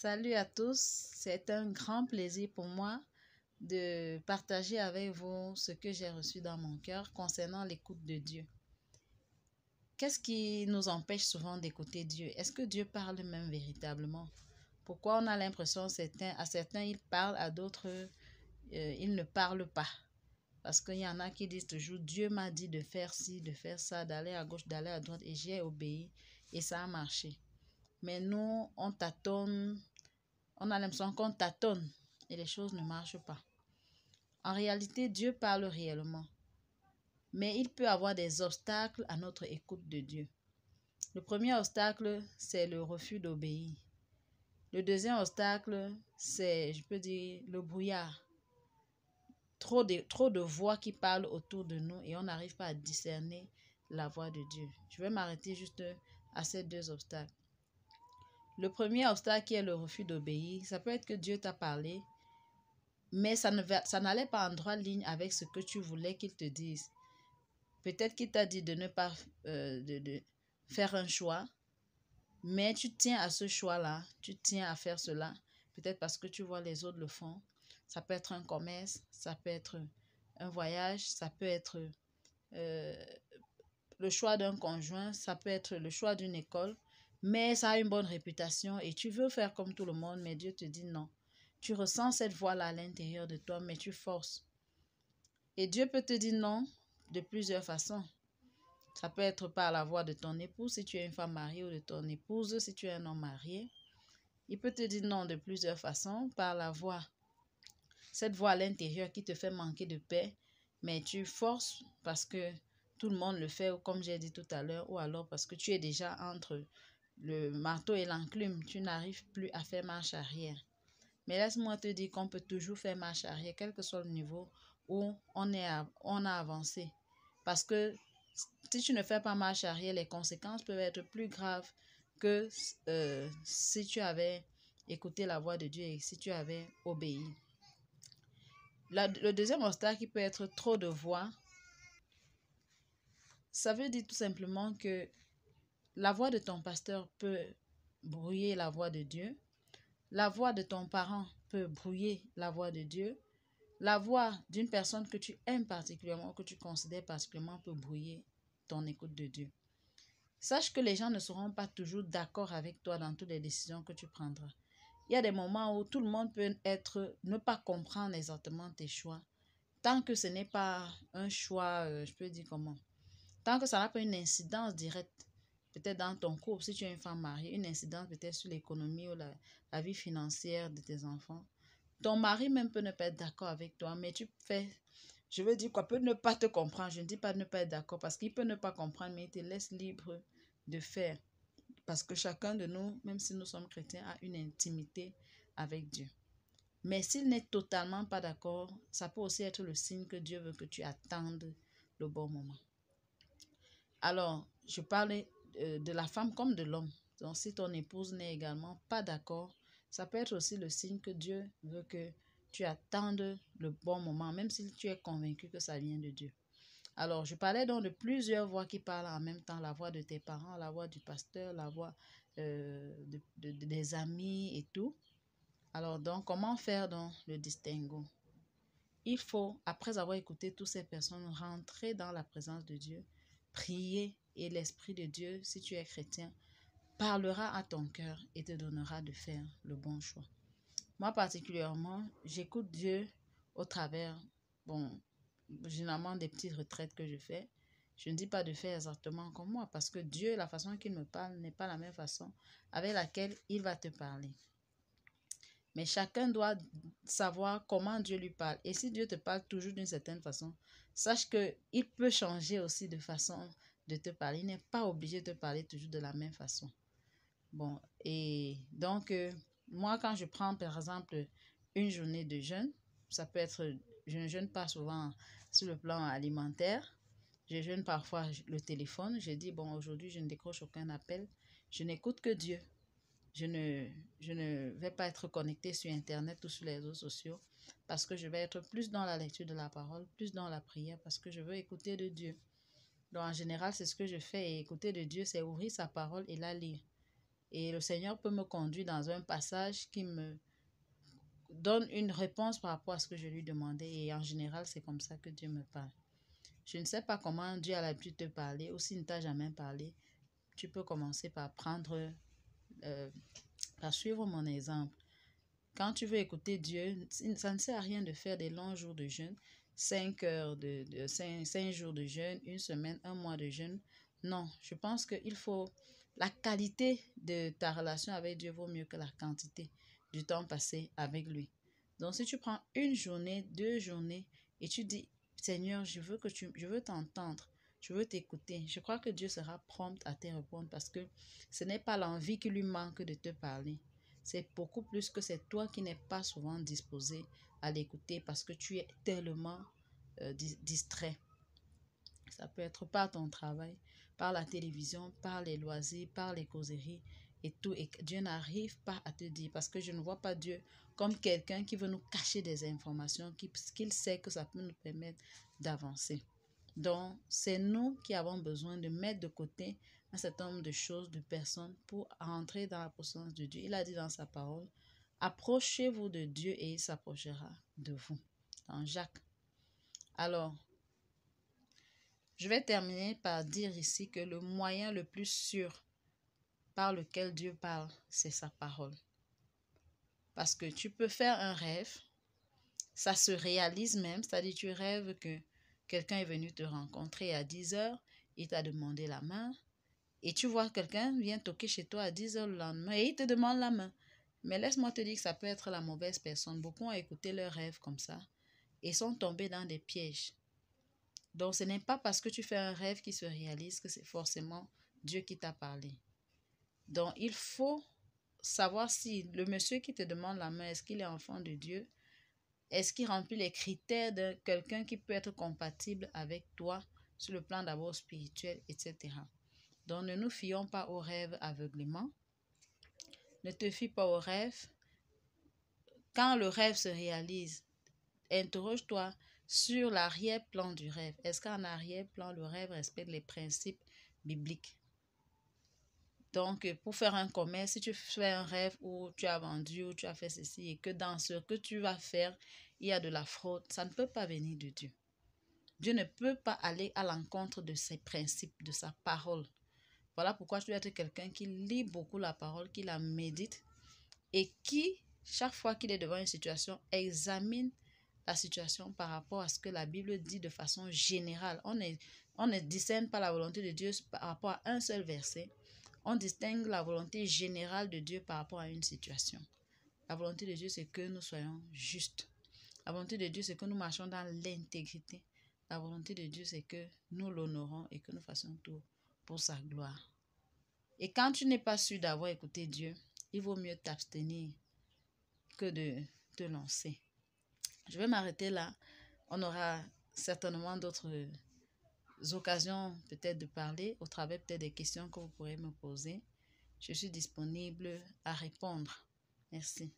Salut à tous, c'est un grand plaisir pour moi de partager avec vous ce que j'ai reçu dans mon cœur concernant l'écoute de Dieu. Qu'est-ce qui nous empêche souvent d'écouter Dieu? Est-ce que Dieu parle même véritablement? Pourquoi on a l'impression à certains il parle, à d'autres il ne parle pas? Parce qu'il y en a qui disent toujours Dieu m'a dit de faire ci, de faire ça, d'aller à gauche, d'aller à droite et j'ai obéi et ça a marché. Mais nous, on tâtonne. On a l'impression qu'on tâtonne et les choses ne marchent pas. En réalité, Dieu parle réellement. Mais il peut y avoir des obstacles à notre écoute de Dieu. Le premier obstacle, c'est le refus d'obéir. Le deuxième obstacle, c'est, je peux dire, le brouillard. Trop de voix qui parlent autour de nous et on n'arrive pas à discerner la voix de Dieu. Je vais m'arrêter juste à ces deux obstacles. Le premier obstacle qui est le refus d'obéir, ça peut être que Dieu t'a parlé, mais ça n'allait pas en droite ligne avec ce que tu voulais qu'il te dise. Peut-être qu'il t'a dit de ne pas de faire un choix, mais tu tiens à ce choix-là, tu tiens à faire cela, peut-être parce que tu vois les autres le font. Ça peut être un commerce, ça peut être un voyage, ça peut être le choix d'un conjoint, ça peut être le choix d'une école, mais ça a une bonne réputation et tu veux faire comme tout le monde, mais Dieu te dit non. Tu ressens cette voix-là à l'intérieur de toi, mais tu forces. Et Dieu peut te dire non de plusieurs façons. Ça peut être par la voix de ton épouse, si tu es une femme mariée, ou de ton épouse, si tu es un homme marié. Il peut te dire non de plusieurs façons, par la voix. Cette voix à l'intérieur qui te fait manquer de paix, mais tu forces parce que tout le monde le fait, ou comme j'ai dit tout à l'heure, ou alors parce que tu es déjà entre le marteau et l'enclume, tu n'arrives plus à faire marche arrière. Mais laisse-moi te dire qu'on peut toujours faire marche arrière, quel que soit le niveau où on a avancé. Parce que si tu ne fais pas marche arrière, les conséquences peuvent être plus graves que si tu avais écouté la voix de Dieu et si tu avais obéi. Le deuxième obstacle qui peut être trop de voix, ça veut dire tout simplement que la voix de ton pasteur peut brouiller la voix de Dieu. La voix de ton parent peut brouiller la voix de Dieu. La voix d'une personne que tu aimes particulièrement, que tu considères particulièrement, peut brouiller ton écoute de Dieu. Sache que les gens ne seront pas toujours d'accord avec toi dans toutes les décisions que tu prendras. Il y a des moments où tout le monde peut ne pas comprendre exactement tes choix. Tant que ce n'est pas un choix, je peux dire comment, tant que ça n'a pas une incidence directe, peut-être dans ton couple, si tu es une femme mariée, une incidence peut-être sur l'économie ou la vie financière de tes enfants. Ton mari même peut ne pas être d'accord avec toi, mais tu fais, je veux dire quoi, peut ne pas te comprendre. Je ne dis pas ne pas être d'accord parce qu'il peut ne pas comprendre, mais il te laisse libre de faire. Parce que chacun de nous, même si nous sommes chrétiens, a une intimité avec Dieu. Mais s'il n'est totalement pas d'accord, ça peut aussi être le signe que Dieu veut que tu attendes le bon moment. Alors, je parlais de la femme comme de l'homme. Donc, si ton épouse n'est également pas d'accord, ça peut être aussi le signe que Dieu veut que tu attendes le bon moment, même si tu es convaincu que ça vient de Dieu. Alors, je parlais donc de plusieurs voix qui parlent en même temps, la voix de tes parents, la voix du pasteur, la voix des amis et tout. Alors, donc, comment faire donc le distinguo? Il faut, après avoir écouté toutes ces personnes, rentrer dans la présence de Dieu, prier et l'Esprit de Dieu, si tu es chrétien, parlera à ton cœur et te donnera de faire le bon choix. Moi particulièrement, j'écoute Dieu au travers, généralement des petites retraites que je fais. Je ne dis pas de faire exactement comme moi parce que Dieu, la façon qu'il me parle n'est pas la même façon avec laquelle il va te parler. Mais chacun doit savoir comment Dieu lui parle. Et si Dieu te parle toujours d'une certaine façon, sache qu'il peut changer aussi de façon de te parler. Il n'est pas obligé de te parler toujours de la même façon. Bon, et donc, moi, quand je prends, par exemple, une journée de jeûne, ça peut être, je ne jeûne pas souvent sur le plan alimentaire. Je jeûne parfois le téléphone. Je dis, bon, aujourd'hui, je ne décroche aucun appel. Je n'écoute que Dieu. Je ne vais pas être connectée sur Internet ou sur les réseaux sociaux parce que je vais être plus dans la lecture de la parole, plus dans la prière parce que je veux écouter de Dieu. Donc, en général, c'est ce que je fais. Et écouter de Dieu, c'est ouvrir sa parole et la lire. Et le Seigneur peut me conduire dans un passage qui me donne une réponse par rapport à ce que je lui demandais. Et en général, c'est comme ça que Dieu me parle. Je ne sais pas comment Dieu a l'habitude de te parler, ou s'il ne t'a jamais parlé. Tu peux commencer par par suivre mon exemple. Quand tu veux écouter Dieu, ça ne sert à rien de faire des longs jours de jeûne, 5 jours de jeûne, une semaine, un mois de jeûne. Non, je pense qu'il faut... La qualité de ta relation avec Dieu vaut mieux que la quantité du temps passé avec lui. Donc, si tu prends une journée, 2 journées, et tu dis, Seigneur, je veux t'entendre, je veux t'écouter, je crois que Dieu sera prompt à te répondre parce que ce n'est pas l'envie qui lui manque de te parler. C'est beaucoup plus que c'est toi qui n'es pas souvent disposé à l'écouter parce que tu es tellement distrait. Ça peut être par ton travail, par la télévision, par les loisirs, par les causeries et tout. Et Dieu n'arrive pas à te dire parce que je ne vois pas Dieu comme quelqu'un qui veut nous cacher des informations, qu'il sait que ça peut nous permettre d'avancer. Donc, c'est nous qui avons besoin de mettre de côté un certain nombre de choses, de personnes pour entrer dans la présence de Dieu. Il a dit dans sa parole, approchez-vous de Dieu et il s'approchera de vous. Dans Jacques. Alors, je vais terminer par dire ici que le moyen le plus sûr par lequel Dieu parle, c'est sa parole. Parce que tu peux faire un rêve, ça se réalise même, c'est-à-dire tu rêves que quelqu'un est venu te rencontrer à 10 heures, il t'a demandé la main, et tu vois quelqu'un vient toquer chez toi à 10 heures le lendemain et il te demande la main. Mais laisse-moi te dire que ça peut être la mauvaise personne. Beaucoup ont écouté leurs rêves comme ça et sont tombés dans des pièges. Donc, ce n'est pas parce que tu fais un rêve qui se réalise que c'est forcément Dieu qui t'a parlé. Donc, il faut savoir si le monsieur qui te demande la main, est-ce qu'il est enfant de Dieu? Est-ce qu'il remplit les critères de quelqu'un qui peut être compatible avec toi sur le plan d'abord spirituel, etc. Donc, ne nous fions pas aux rêves aveuglément. Ne te fie pas aux rêves. Quand le rêve se réalise, interroge-toi sur l'arrière-plan du rêve. Est-ce qu'en arrière-plan, le rêve respecte les principes bibliques? Donc, pour faire un commerce, si tu fais un rêve où tu as vendu, ou tu as fait ceci, et que dans ce que tu vas faire, il y a de la fraude, ça ne peut pas venir de Dieu. Dieu ne peut pas aller à l'encontre de ses principes, de sa parole. Voilà pourquoi tu dois être quelqu'un qui lit beaucoup la parole, qui la médite, et qui, chaque fois qu'il est devant une situation, examine la situation par rapport à ce que la Bible dit de façon générale. On ne discerne pas la volonté de Dieu par rapport à un seul verset. On distingue la volonté générale de Dieu par rapport à une situation. La volonté de Dieu, c'est que nous soyons justes. La volonté de Dieu, c'est que nous marchions dans l'intégrité. La volonté de Dieu, c'est que nous l'honorons et que nous fassions tout pour sa gloire. Et quand tu n'es pas sûr d'avoir écouté Dieu, il vaut mieux t'abstenir que de te lancer. Je vais m'arrêter là. On aura certainement d'autres occasions peut-être de parler au travers peut-être des questions que vous pourrez me poser. Je suis disponible à répondre. Merci.